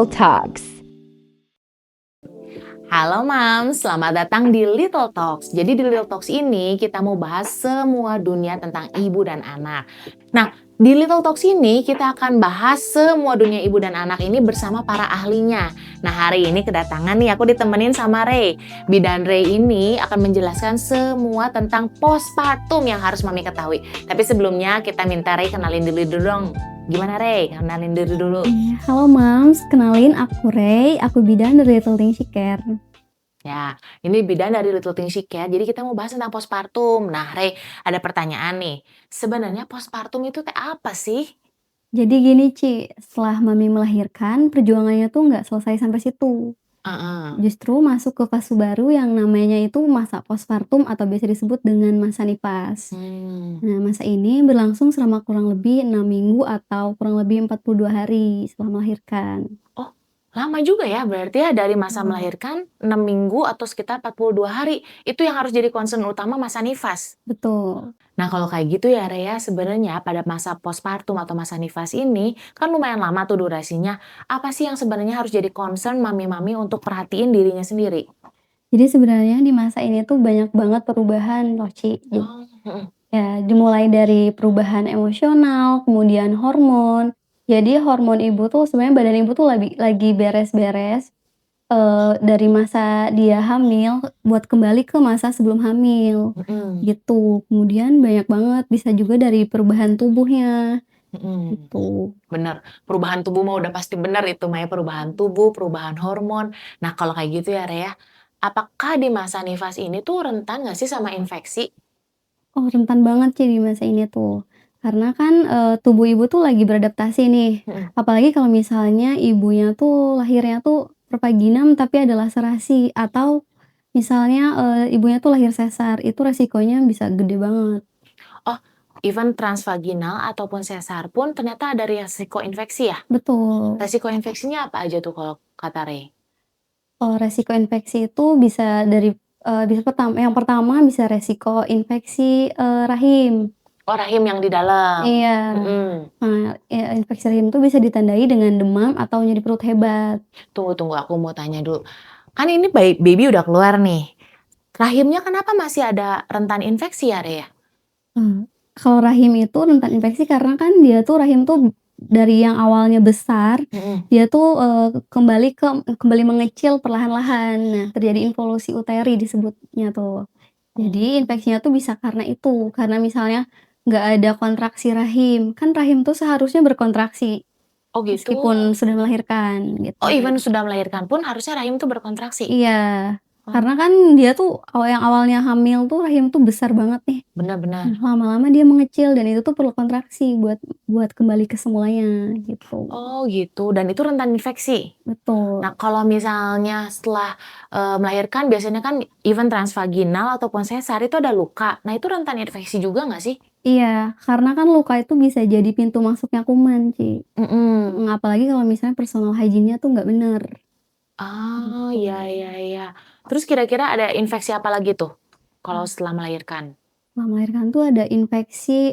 Little Talks. Halo Mams, selamat datang di Little Talks. Jadi di Little Talks ini kita mau bahas semua dunia tentang ibu dan anak. Nah, di Little Talks ini kita akan bahas semua dunia ibu dan anak ini bersama para ahlinya. Nah, hari ini kedatangan nih aku ditemenin sama Ray. Bidan Ray ini akan menjelaskan semua tentang postpartum yang harus Mami ketahui. Tapi sebelumnya kita minta Ray kenalin dulu dong. Gimana Ray? Kenalin diri dulu. Halo Mams, kenalin aku Ray, aku bidan dari Little Things She Care. Ya, ini bidan dari Little Things She Care. Jadi kita mau bahas tentang postpartum. Nah, Ray, ada pertanyaan nih. Sebenarnya postpartum itu teh apa sih? Jadi gini Ci, setelah Mami melahirkan, perjuangannya tuh nggak selesai sampai situ. Heeh. Justru masuk ke fase baru yang namanya itu masa postpartum atau biasa disebut dengan masa nifas. Nah, masa ini berlangsung selama kurang lebih 6 minggu atau kurang lebih 42 hari setelah melahirkan. Oh, lama juga ya berarti ya dari masa Hmm. melahirkan 6 minggu atau sekitar 42 hari. Itu yang harus jadi concern utama masa nifas. Betul. Nah, kalau kayak gitu ya Ray, sebenarnya pada masa postpartum atau masa nifas ini kan lumayan lama tuh durasinya. Apa sih yang sebenarnya harus jadi concern mami-mami untuk perhatiin dirinya sendiri? Jadi sebenarnya di masa ini tuh banyak banget perubahan loh Ci. Oh, heeh. Ya, dimulai dari perubahan emosional, kemudian hormon. Jadi hormon ibu tuh sebenarnya badan ibu tuh lagi beres-beres, dari masa dia hamil buat kembali ke masa sebelum hamil, Mhm. gitu. Kemudian banyak banget, bisa juga dari perubahan tubuhnya, Mhm. gitu. Bener, perubahan tubuh mah udah pasti bener itu mah ya, perubahan tubuh, perubahan hormon. Nah, kalau kayak gitu ya, Rea, apakah di masa nifas ini tuh rentan nggak sih sama infeksi? Oh, rentan banget sih di masa ini tuh. Karena kan, tubuh ibu tuh lagi beradaptasi nih. Mhm. Apalagi kalau misalnya ibunya tuh lahirnya tuh pervaginam tapi ada laserasi atau misalnya, ibunya tuh lahir sesar, itu resikonya bisa gede banget. Oh, even transvaginal ataupun sesar pun ternyata ada resiko infeksi ya? Betul. Resiko infeksinya apa aja tuh kalau kata Ray? Resiko infeksi itu bisa dari, yang pertama bisa resiko infeksi, rahim. Oh, rahim yang di dalam. Iya. Mhm. Nah, infeksi rahim tuh bisa ditandai dengan demam atau nyeri perut hebat. Tunggu, aku mau tanya dulu. Kan ini baby udah keluar nih. Rahimnya kenapa masih ada rentan infeksi ya, Rea? Kalau rahim itu rentan infeksi karena kan dia tuh rahim tuh dari yang awalnya besar, Mhm. dia tuh, kembali mengecil perlahan-lahan. Nah, terjadi involusi uteri disebutnya tuh. Jadi Oh. infeksinya tuh bisa karena itu, karena misalnya nggak ada kontraksi rahim. Kan rahim tuh seharusnya berkontraksi Oh gitu? meskipun sudah melahirkan, Oh, gitu. even sudah melahirkan pun harusnya rahim tuh berkontraksi? Iya, Oh, karena kan dia tuh yang awalnya hamil tuh rahim tuh besar banget nih. benar-benar. Lama-lama dia mengecil dan itu tuh perlu kontraksi buat kembali ke semulanya, gitu. Oh gitu, dan itu rentan infeksi? Betul. Nah, kalau misalnya setelah, melahirkan biasanya kan even transvaginal ataupun sesar itu ada luka. Nah, itu rentan infeksi juga nggak sih? Iya, karena kan luka itu bisa jadi pintu masuknya kuman, Ci. Mhm. Apalagi kalau misalnya personal hygiene-nya tuh nggak bener, Oh, gitu. iya. Terus kira-kira ada infeksi apa lagi tuh, kalau setelah melahirkan? Setelah melahirkan tuh ada infeksi,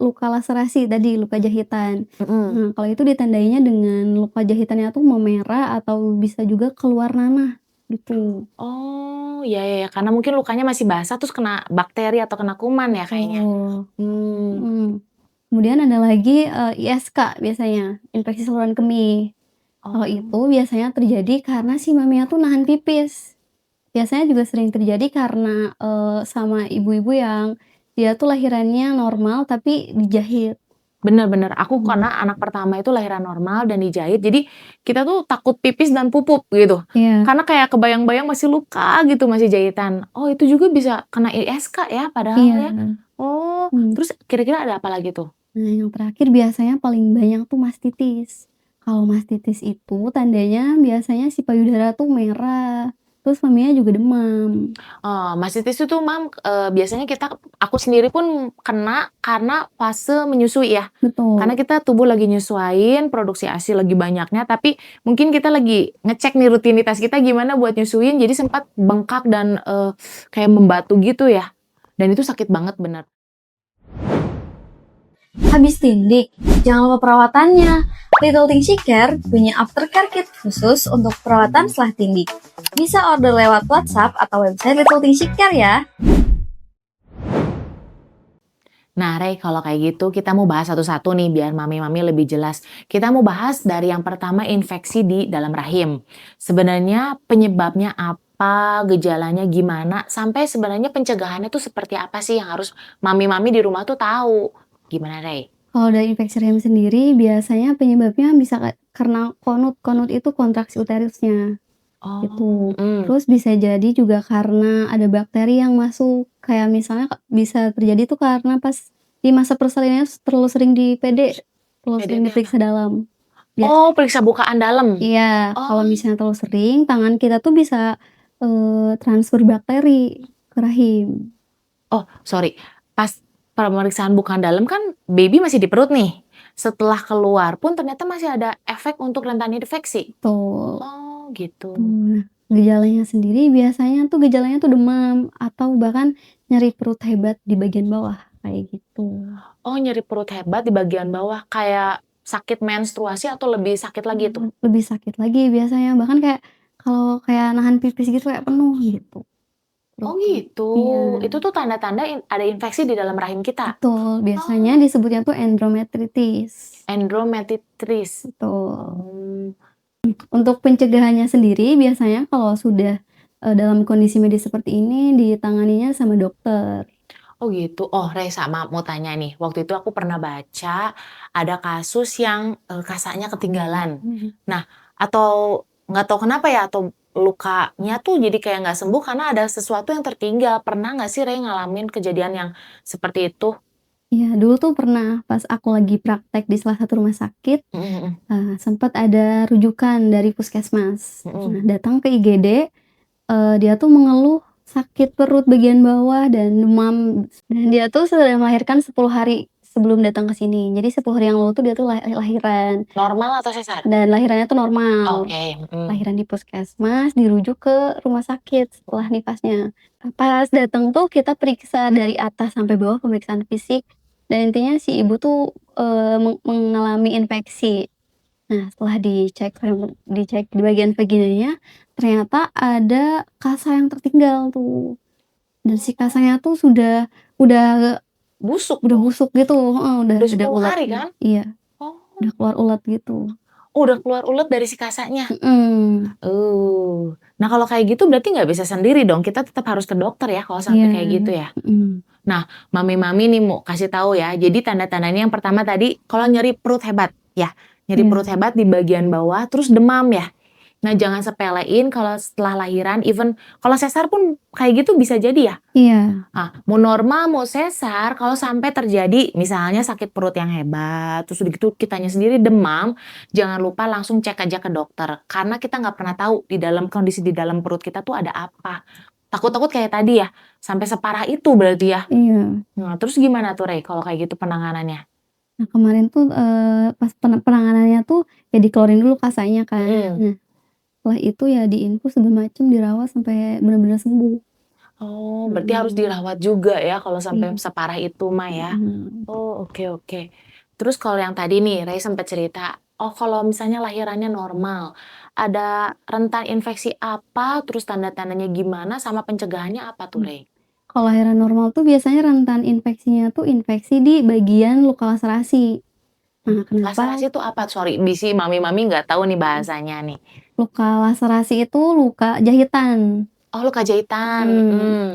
luka laserasi tadi, luka jahitan. Mhm. Nah, kalau itu ditandainya dengan luka jahitannya tuh memerah atau bisa juga keluar nanah, gitu. Oh, iya, karena mungkin lukanya masih basah terus kena bakteri atau kena kuman ya kayaknya? Betul. Mmm. Mhm. Kemudian ada lagi, ISK biasanya, infeksi saluran kemih. Kalau Oh. itu biasanya terjadi karena si maminya tuh nahan pipis. Biasanya juga sering terjadi karena, sama ibu-ibu yang dia tuh lahirannya normal tapi dijahit. Bener, aku Mmm. karena anak pertama itu lahiran normal dan dijahit, jadi kita tuh takut pipis dan pupuk gitu. Iya, Karena kayak kebayang-bayang masih luka gitu, masih jahitan. Oh, itu juga bisa kena ISK ya padahal ya? iya, Oh, mmm. terus kira-kira ada apa lagi tuh? Nah, yang terakhir biasanya paling banyak tuh mastitis. Kalau mastitis itu tandanya biasanya si payudara tuh merah, terus maminya juga demam. Mastitis itu biasanya aku sendiri pun kena karena fase menyusui ya. Karena Betul. kita tubuh lagi nyesuaiin, produksi ASI lagi banyaknya, tapi mungkin kita lagi ngecek nih rutinitas kita gimana buat nyusuin, jadi sempat bengkak dan, kayak membatu gitu ya, dan itu sakit banget bener. Habis tindik, jangan lupa perawatannya. Little Things She Care punya aftercare kit khusus untuk perawatan setelah tindik. Bisa order lewat WhatsApp atau website Little Things She Care ya. Nah, Rey, kalau kayak gitu kita mau bahas satu-satu nih biar mami-mami lebih jelas. Kita mau bahas dari yang pertama infeksi di dalam rahim. Sebenarnya penyebabnya apa, gejalanya gimana, sampai sebenarnya pencegahannya tuh seperti apa sih yang harus mami-mami di rumah tuh tahu. Gimana, Rey? Kalau dari infeksi rahim sendiri, biasanya penyebabnya bisa karena konut. Konut itu kontraksi uterusnya, Oh, gitu. Terus bisa jadi juga karena ada bakteri yang masuk. Kayak misalnya bisa terjadi tuh karena pas di masa persalinan terlalu sering di PD, terlalu sering PD-nya apa? diperiksa dalam. Bias Oh, periksa bukaan dalam? Iya, Oh, kalau misalnya terlalu sering, tangan kita tuh bisa, transfer bakteri ke rahim. oh, sorry. Pas pemeriksaan bukaan dalam kan baby masih di perut nih. Setelah keluar pun ternyata masih ada efek untuk rentan infeksi. Betul. Oh, gitu. Nah, gejalanya sendiri biasanya tuh gejalanya tuh demam atau bahkan nyeri perut hebat di bagian bawah, kayak gitu. Oh, nyeri perut hebat di bagian bawah kayak sakit menstruasi atau lebih sakit lagi tuh? Lebih sakit lagi biasanya, bahkan kayak kalau kayak nahan pipis gitu kayak penuh gitu Oh, perutnya. gitu. Iya, Itu tuh tanda-tanda ada infeksi di dalam rahim kita? betul, biasanya Oh, disebutnya tuh endometritis, endometritis. betul. Oh. Untuk pencegahannya sendiri biasanya kalau sudah, dalam kondisi medis seperti ini ditanganinya sama dokter. Oh gitu. Oh Reza, maaf mau tanya nih. Waktu itu aku pernah baca ada kasus yang kasaknya ketinggalan. Mhm. Nah, atau nggak tahu kenapa ya, atau lukanya tuh jadi kayak nggak sembuh karena ada sesuatu yang tertinggal. Pernah nggak sih Rey ngalamin kejadian yang seperti itu? Iya, dulu tuh pernah pas aku lagi praktek di salah satu rumah sakit, Mhm mhm. sempat ada rujukan dari puskesmas. Mhm. Nah, datang ke IGD, dia tuh mengeluh sakit perut bagian bawah dan demam, dan dia tuh sudah melahirkan 10 hari sebelum datang ke sini. Jadi 10 hari yang lalu tuh dia tuh lahiran, Normal atau sesar? dan lahirannya tuh normal. Oke, mhm. Lahiran di puskesmas, dirujuk ke rumah sakit setelah nipasnya. Pas datang tuh kita periksa dari atas sampai bawah pemeriksaan fisik, dan intinya si ibu tuh, mengalami infeksi. Nah, setelah dicek di bagian vaginanya, ternyata ada kasa yang tertinggal tuh, dan si kasanya tuh udah Busuk udah dong? busuk gitu, heeh, Udah udah 10 ulet, hari kan? iya, Oh. udah keluar ulet gitu. Oh, udah keluar ulet dari si kasaknya? Mhm, Nah kalau kayak gitu berarti nggak bisa sendiri dong, kita tetap harus ke dokter ya kalau sampai iya, kayak gitu ya? mhm. Nah, mami-mami nih mau kasih tahu ya, jadi tanda-tandanya yang pertama tadi kalau nyeri perut hebat ya, nyeri perut Iya, hebat di bagian bawah terus demam ya. Nah jangan sepelein kalau setelah lahiran, even kalau sesar pun kayak gitu bisa jadi ya? iya, Mau normal, mau sesar, kalau sampai terjadi misalnya sakit perut yang hebat, terus udah gitu kitanya sendiri demam, jangan lupa langsung cek aja ke dokter. Karena kita nggak pernah tahu di dalam kondisi di dalam perut kita tuh ada apa. Takut-takut kayak tadi ya, sampai separah itu berarti ya. iya. Nah, terus gimana tuh Rey kalau kayak gitu penanganannya? Nah, kemarin tuh, pas penanganannya tuh ya dikeluarin dulu kasanya kan. Mhm. Nah, setelah itu ya diinfus segala macem, dirawat sampai bener-bener sembuh. Oh, berarti harus Mhm, dirawat juga ya kalau sampai iya, separah itu mah ya? mhm. Oh, oke oke. Terus kalau yang tadi nih, Rey sempat cerita, oh kalau misalnya lahirannya normal, ada rentan infeksi apa, terus tanda-tandanya gimana, sama pencegahannya apa tuh, Mmm, Rey? kalau lahiran normal tuh biasanya rentan infeksinya tuh infeksi di bagian luka laserasi. Nah, kenapa? Laserasi itu apa? Sorry, bisi mami-mami nggak tahu nih Mhm, bahasanya nih. luka laserasi itu luka jahitan. Oh, luka jahitan. Mhm. Mhm.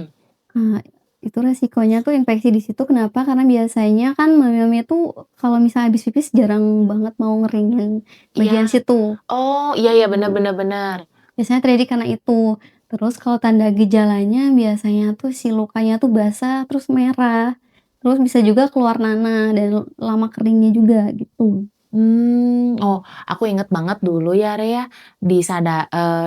Nah, itu resikonya tuh infeksi di situ kenapa, karena biasanya kan mami-mami tuh kalau misalnya habis pipis jarang banget mau ngeringin Iya. bagian situ. Oh, iya iya, benar Nah, benar benar. biasanya terjadi karena itu. Terus kalau tanda gejalanya biasanya tuh si lukanya tuh basah terus merah, terus bisa juga keluar nanah dan lama keringnya juga gitu. Oh, aku inget banget dulu ya, Re, ya,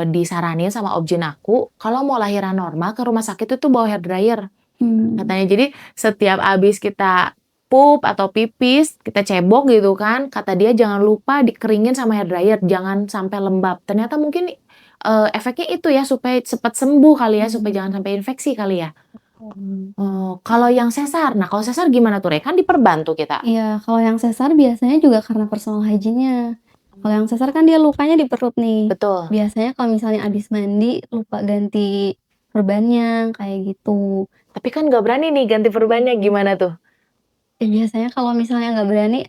disaranin sama obgyn aku, kalau mau lahiran normal ke rumah sakit itu bawa hair dryer, Mmm, katanya. Jadi setiap habis kita pup atau pipis, kita cebok gitu kan, kata dia jangan lupa dikeringin sama hair dryer, jangan sampai lembab. Ternyata mungkin, efeknya itu ya supaya cepat sembuh kali ya, supaya mhm. jangan sampai infeksi kali ya? Kalau yang sesar, nah kalau sesar gimana tuh, Re? Kan diperban tuh kita. Iya, kalau yang sesar biasanya juga karena personal hygiene-nya. Kalau yang sesar kan dia lukanya di perut nih. Betul. Biasanya kalau misalnya abis mandi lupa ganti perbannya, kayak gitu. Tapi kan nggak berani nih ganti perbannya, gimana tuh? Biasanya kalau misalnya nggak berani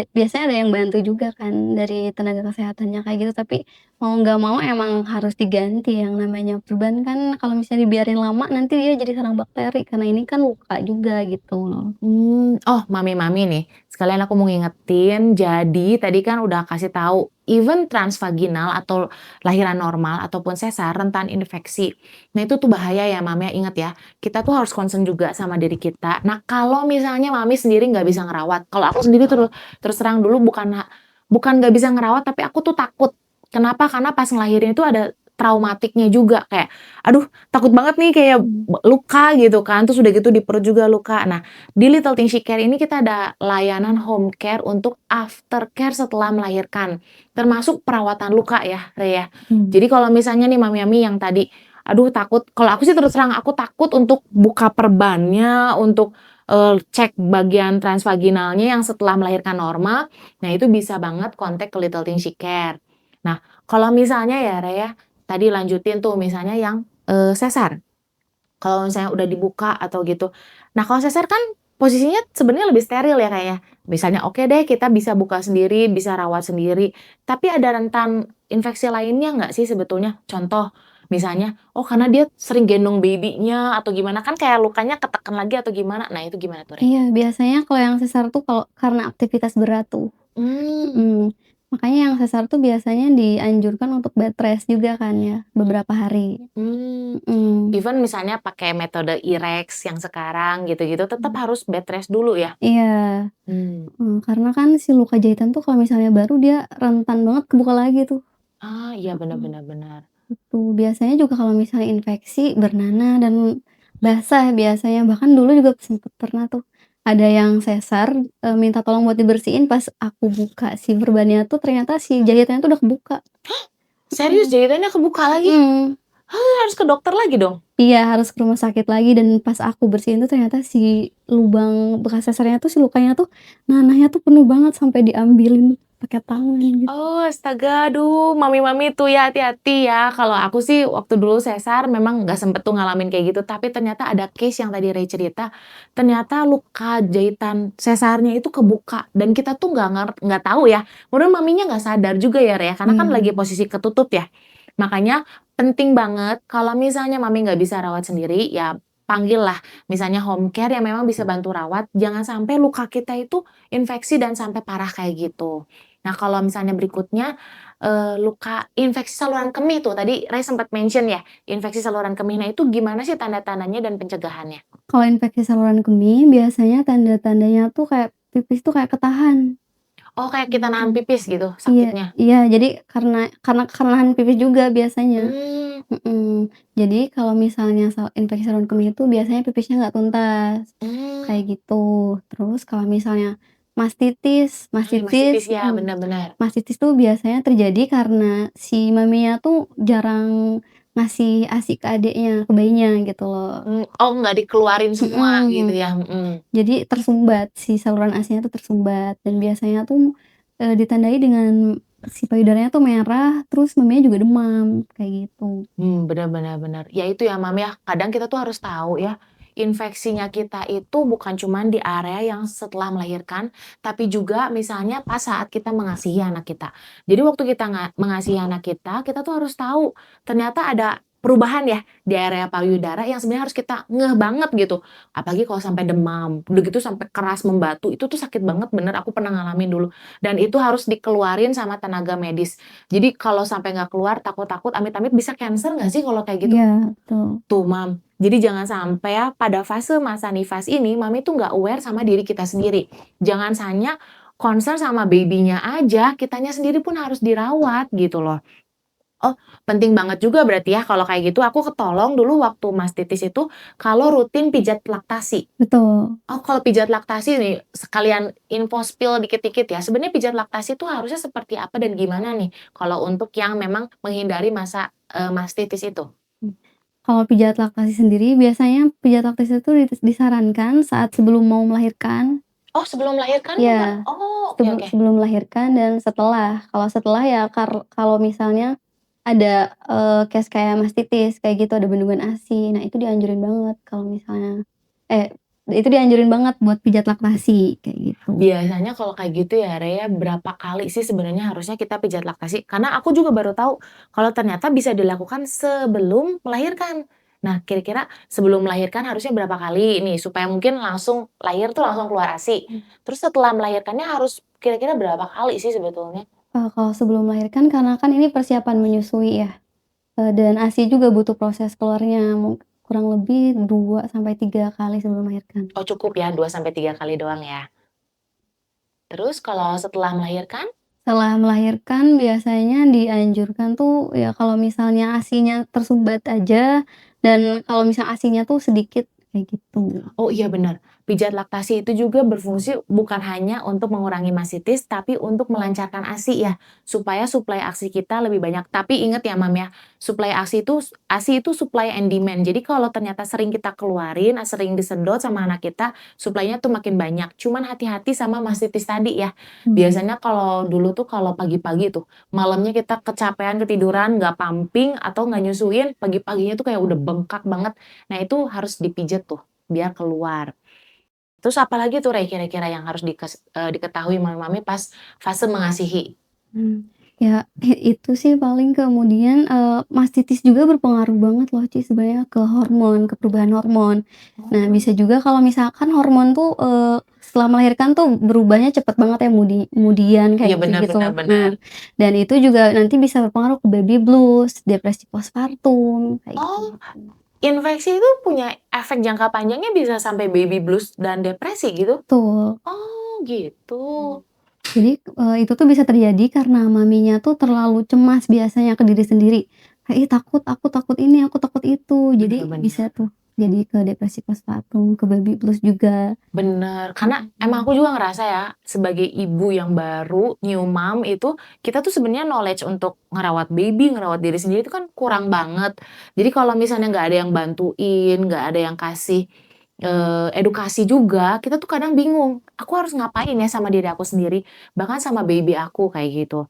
biasanya ada yang bantu juga kan dari tenaga kesehatannya kayak gitu, tapi mau nggak mau emang harus diganti, yang namanya perban kan kalau misalnya dibiarin lama nanti dia jadi sarang bakteri karena ini kan luka juga gitu loh. Oh, mami-mami nih, sekalian aku mau ngingetin, jadi tadi kan udah kasih tahu, even transvaginal atau lahiran normal ataupun sesar rentan infeksi. Nah, itu tuh bahaya ya, Mami, ya, ingat ya, kita tuh harus concern juga sama diri kita. Nah, kalau misalnya Mami sendiri nggak bisa ngerawat, kalau aku sendiri terus terang dulu bukan nggak bisa ngerawat, tapi aku tuh takut. Kenapa? Karena pas ngelahirin itu ada traumatiknya juga, kayak, aduh takut banget nih kayak luka gitu kan, terus udah gitu di perut juga luka. Nah, di Little Things She Care ini kita ada layanan home care untuk aftercare setelah melahirkan, termasuk perawatan luka ya, Re, ya. Jadi kalau misalnya nih mami-mami yang tadi, aduh takut, kalau aku sih terus terang aku takut untuk buka perbannya, untuk, cek bagian transvaginalnya yang setelah melahirkan normal, nah itu bisa banget kontak ke Little Things She Care. Nah, kalau misalnya ya, Re, ya, tadi lanjutin tuh misalnya yang, sesar. Kalau misalnya udah dibuka atau gitu. Nah, kalau sesar kan posisinya sebenarnya lebih steril ya, Kak, ya. Misalnya oke deh kita bisa buka sendiri, bisa rawat sendiri, tapi ada rentan infeksi lainnya nggak sih sebetulnya? Contoh, misalnya, oh karena dia sering gendong baby-nya atau gimana, kan kayak lukanya ketekan lagi atau gimana. Nah, itu gimana tuh, Re? Iya, biasanya kalau yang sesar tuh kalau karena aktivitas berat tuh. Mmm, Mhm. Makanya yang sesar tuh biasanya dianjurkan untuk bed rest juga kan ya, beberapa hari. mmm, Mhm. even misalnya pakai metode IREX yang sekarang gitu-gitu, tetap harus bed rest dulu ya? Iya, Mmm. karena kan si luka jahitan tuh kalau misalnya baru dia rentan banget kebuka lagi tuh. Ah, iya bener Mhm. bener bener. Gitu, biasanya juga kalau misalnya infeksi bernanah dan basah biasanya, bahkan dulu juga sempet pernah tuh ada yang sesar, minta tolong buat dibersihin, pas aku buka si perbannya tuh ternyata si jahitannya tuh udah kebuka. Serius Mhm. jahitannya kebuka lagi? Mhm. Harus ke dokter lagi dong? Iya, harus ke rumah sakit lagi dan pas aku bersihin tuh ternyata si lubang bekas sesarnya tuh, si lukanya tuh nanahnya tuh penuh banget sampai diambilin pakai tangan gitu. Oh, astaga, aduh, mami-mami tuh ya hati-hati ya. Kalau aku sih waktu dulu sesar memang nggak sempet tuh ngalamin kayak gitu, tapi ternyata ada case yang tadi Ray cerita, ternyata luka jahitan sesarnya itu kebuka dan kita tuh nggak tahu ya. Mudah maminya nggak sadar juga ya, Ray, ya, karena kan Iya. lagi posisi ketutup ya. Makanya penting banget kalau misalnya mami nggak bisa rawat sendiri, ya panggillah misalnya home care yang memang bisa bantu rawat, jangan sampai luka kita itu infeksi dan sampai parah kayak gitu. Nah, kalau misalnya berikutnya, luka infeksi saluran kemih tuh, tadi Ray sempat mention ya, infeksi saluran kemih. Nah, itu gimana sih tanda-tandanya dan pencegahannya? Kalau infeksi saluran kemih biasanya tanda-tandanya tuh kayak pipis tuh kayak ketahan. Oh, kayak kita nahan Mhm. pipis gitu Iya, sakitnya? iya, jadi karena nahan pipis juga biasanya. Mmm, Mhm. Jadi kalau misalnya infeksi saluran kemih itu biasanya pipisnya nggak tuntas, mmm, kayak gitu. Terus kalau misalnya mastitis mastitis mastitis ya, mhm, bener bener. mastitis tuh biasanya terjadi karena si maminya tuh jarang ngasih ASI ke adiknya, ke bayinya gitu loh. Oh, nggak dikeluarin semua gitu Mhm. ya? Mhm. Jadi tersumbat, si saluran ASI-nya tuh tersumbat dan biasanya tuh, ditandai dengan si payudaranya tuh merah, terus maminya juga demam, kayak gitu. Bener bener bener. Ya itu ya, Mam, ya, kadang kita tuh harus tahu ya, infeksinya kita itu bukan cuman di area yang setelah melahirkan, tapi juga misalnya pas saat kita mengasihi anak kita. Jadi waktu kita mengasihi anak kita tuh harus tahu ternyata ada perubahan ya di area payudara yang sebenarnya harus kita ngeh banget gitu. Apalagi kalau sampai demam, udah gitu sampai keras membatu, itu tuh sakit banget bener, aku pernah ngalamin dulu. Dan itu harus dikeluarin sama tenaga medis. Jadi kalau sampai nggak keluar takut-takut amit-amit bisa cancer nggak sih kalau kayak gitu? Iya, betul. Tuh, Mam. Jadi jangan sampai ya pada fase masa nifas ini Mami tuh nggak aware sama diri kita sendiri. Jangan hanya concern sama baby-nya aja, kitanya sendiri pun harus dirawat gitu loh. Oh, penting banget juga berarti ya kalau kayak gitu aku ketolong dulu waktu mastitis itu kalau rutin pijat laktasi. Betul. Oh, kalau pijat laktasi nih sekalian info spill dikit-dikit ya. Sebenarnya pijat laktasi itu harusnya seperti apa dan gimana nih kalau untuk yang memang menghindari masa, mastitis itu? Kalau pijat laktasi sendiri biasanya pijat laktasi itu disarankan saat sebelum mau melahirkan. Oh, sebelum melahirkan juga? Ya, Oh, oke oke. sebelum melahirkan dan setelah. Kalau setelah ya kalau misalnya ada, case kayak mastitis kayak gitu, ada bendungan ASI. Nah itu dianjurin banget kalau misalnya itu dianjurin banget buat pijat laktasi kayak gitu. Biasanya kalau kayak gitu ya, Re, ya, berapa kali sih sebenarnya harusnya kita pijat laktasi? Karena aku juga baru tahu kalau ternyata bisa dilakukan sebelum melahirkan. Nah, kira-kira sebelum melahirkan harusnya berapa kali nih supaya mungkin langsung lahir tuh langsung keluar ASI. Terus setelah melahirkannya harus kira-kira berapa kali sih sebetulnya? Kalau sebelum melahirkan karena kan ini persiapan menyusui ya, dan ASI juga butuh proses keluarnya kurang lebih 2 sampai 3 kali sebelum melahirkan. Oh, cukup ya 2 sampai 3 kali doang ya. Terus kalau setelah melahirkan? Setelah melahirkan biasanya dianjurkan tuh ya kalau misalnya ASI-nya tersumbat aja dan kalau misalnya ASI-nya tuh sedikit kayak gitu. Oh iya benar, pijat laktasi itu juga berfungsi bukan hanya untuk mengurangi mastitis, tapi untuk melancarkan ASI ya, supaya suplai ASI kita lebih banyak. Tapi ingat ya Mam ya, suplai ASI itu supply and demand. Jadi kalau ternyata sering kita keluarin, sering disedot sama anak kita, suplainya tuh makin banyak. Cuman hati-hati sama mastitis tadi ya. Biasanya kalau dulu tuh kalau pagi-pagi tuh, malamnya kita kecapean, ketiduran, nggak pumping atau nggak nyusuin, pagi-paginya tuh kayak udah bengkak banget. Nah itu harus dipijat tuh biar keluar. Terus apalagi tuh Rey kira-kira yang harus diketahui mami-mami pas fase mengasihi? Ya itu sih paling kemudian, mastitis juga berpengaruh banget loh Ci sebenarnya ke hormon, ke perubahan hormon. Nah Oh. bisa juga kalau misalkan hormon tuh, setelah melahirkan tuh berubahnya cepet banget ya mood-an Iya kayak benar gitu-gitu. benar benar. Dan itu juga nanti bisa berpengaruh ke baby blues, depresi postpartum, kayak Oh, gitu. infeksi itu punya efek jangka panjangnya bisa sampai baby blues dan depresi gitu? Betul. Oh gitu. Jadi, itu tuh bisa terjadi karena maminya tuh terlalu cemas biasanya ke diri sendiri. Kayak, "Ih aku takut ini, aku takut itu." Bener Jadi bener. bisa tuh jadi ke depresi postpartum, ke baby blues juga. Bener, karena emang aku juga ngerasa ya, sebagai ibu yang baru, new mom itu, kita tuh sebenarnya knowledge untuk ngerawat baby, ngerawat diri sendiri itu kan kurang banget. Jadi kalau misalnya nggak ada yang bantuin, nggak ada yang kasih, edukasi juga, kita tuh kadang bingung, aku harus ngapain ya sama diri aku sendiri, bahkan sama baby aku, kayak gitu.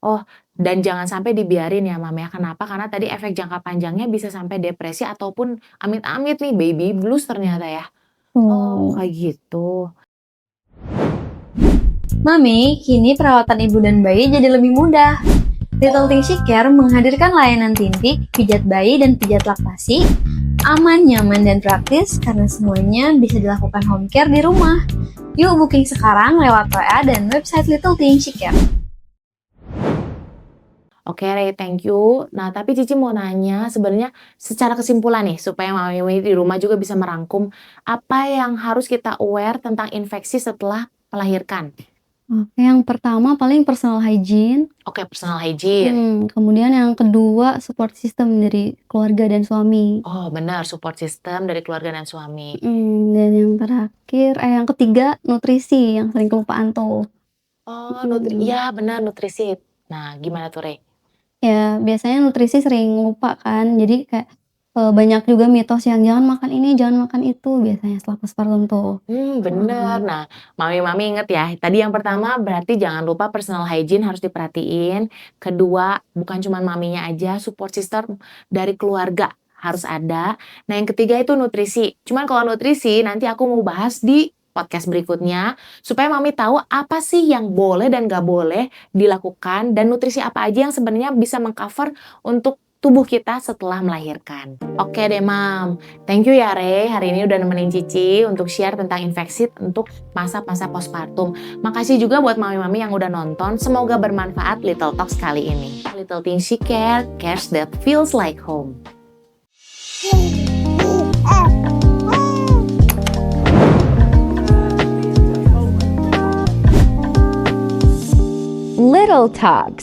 Oh, dan jangan sampai dibiarin ya, Mam, ya. Kenapa? Karena tadi efek jangka panjangnya bisa sampai depresi ataupun amit-amit nih baby blues ternyata ya. Oh, Betul. kayak gitu. Mami, kini perawatan ibu dan bayi jadi lebih mudah. Little Things She Care menghadirkan layanan tindik, pijat bayi, dan pijat laktasi, aman, nyaman, dan praktis karena semuanya bisa dilakukan home care di rumah. Yuk booking sekarang lewat WA dan website Little Things She Care. Oke, Rey, thank you. Nah, tapi Cici mau nanya, sebenarnya secara kesimpulan nih, supaya mami-mami di rumah juga bisa merangkum, apa yang harus kita aware tentang infeksi setelah melahirkan? Oke, yang pertama paling personal hygiene, Oke, personal hygiene. kemudian yang kedua support system dari keluarga dan suami, Oh, benar, support system dari keluarga dan suami. dan yang terakhir yang ketiga nutrisi yang sering kelupaan tuh. Oh, Mhm. iya benar, nutrisi. Nah, gimana tuh, Rey? Ya, biasanya nutrisi sering lupa kan, jadi kayak, banyak juga mitos yang jangan makan ini, jangan makan itu, biasanya setelah postpartum tuh. Bener. Nah, mami-mami inget ya, tadi yang pertama berarti jangan lupa personal hygiene harus diperhatiin. Kedua, bukan cuma maminya aja, support system dari keluarga harus ada. Nah, yang ketiga itu nutrisi. Cuman kalau nutrisi nanti aku mau bahas di podcast berikutnya, supaya mami tahu apa sih yang boleh dan gak boleh dilakukan, dan nutrisi apa aja yang sebenarnya bisa mengcover untuk tubuh kita setelah melahirkan. Oke deh, Mam. Thank you ya, Re. Hari ini udah nemenin Cici untuk share tentang infeksi untuk masa-masa postpartum. Makasih juga buat mami-mami yang udah nonton. Semoga bermanfaat Little Talks kali ini. Little Things She Care, cares that feels like home. Little Talks.